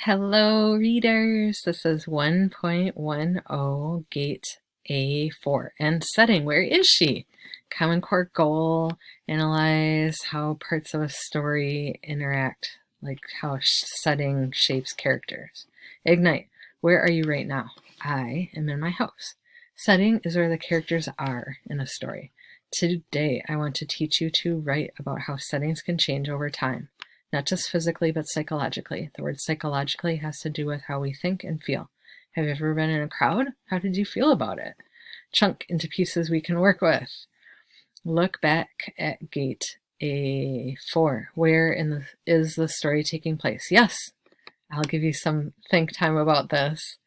Hello, readers. This is 1.10 Gate A4 and setting. Where is she? Common Core goal, analyze how parts of a story interact, like how setting shapes characters. Ignite. Where are you right now? I am in my house. Setting is where the characters are in a story. Today, I want to teach you to write about how settings can change over time. Not just physically, but psychologically. The word psychologically has to do with how we think and feel. Have you ever been in a crowd? How did you feel about it? Chunk into pieces we can work with. Look back at Gate A4. Where is the story taking place? Yes, I'll give you some think time about this.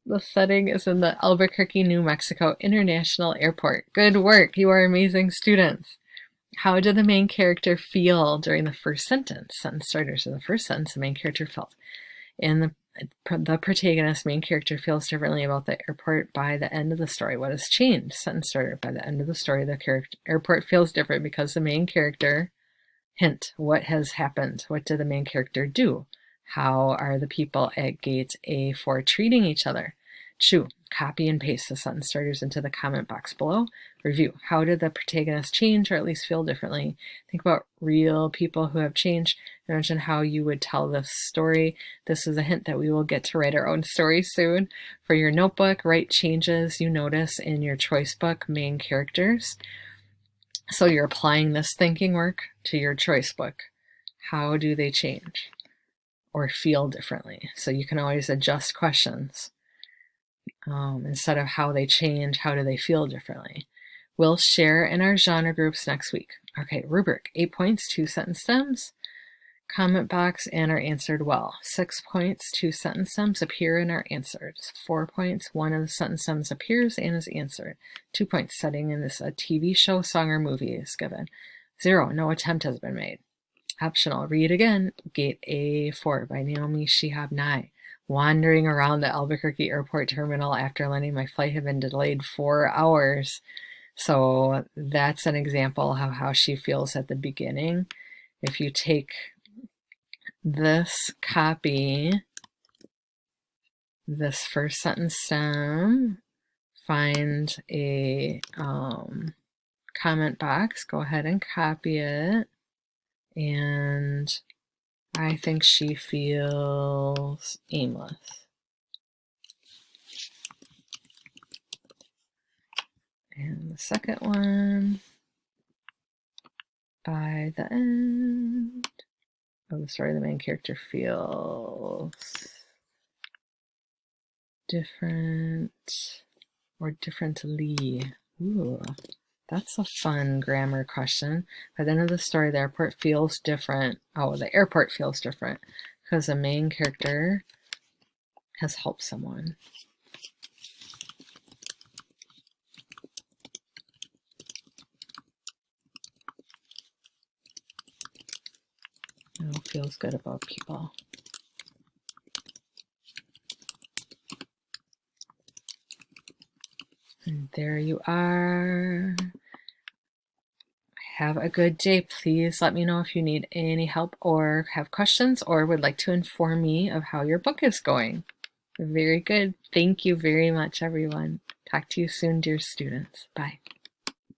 The setting is in the Albuquerque, New Mexico International Airport. Good work. You are amazing students. How did the main character feel during the first sentence? Sentence starters are the first sentence the main character felt. And the protagonist, main character, feels differently about the airport by the end of the story. What has changed? Sentence starter. By the end of the story, the airport feels different because the main character, hint, what has happened? What did the main character do? How are the people at Gate A4 treating each other? Chew. Copy and paste the sentence starters into the comment box below. Review. How did the protagonist change or at least feel differently? Think about real people who have changed. Imagine how you would tell this story. This is a hint that we will get to write our own story soon. For your notebook, write changes you notice in your choice book main characters. So you're applying this thinking work to your choice book. How do they change or feel differently? So you can always adjust questions. Instead of how they change, how do they feel differently? We'll share in our genre groups next week. Okay, rubric, 8 points, 2 sentence stems, comment box, and are answered well. 6 points, 2 sentence stems appear and are answered. 4 points, 1 of the sentence stems appears and is answered. 2 points, setting in this a TV show, song, or movie is given. 0, no attempt has been made. Optional, read again, Gate A4 by Naomi Shihab Nye. Wandering around the Albuquerque airport terminal after learning my flight had been delayed 4 hours. So that's an example of how she feels at the beginning. If you take this, copy this first sentence stem, find a comment box, go ahead and copy it, and I think she feels aimless. And the second one, by the end of the story, the main character feels different or differently. Ooh, that's a fun grammar question. By the end of the story, the airport feels different. Oh, the airport feels different because the main character has helped someone. Oh, feels good about people. And there you are. Have a good day. Please let me know if you need any help or have questions or would like to inform me of how your book is going. Very good. Thank you very much, everyone. Talk to you soon, dear students. Bye.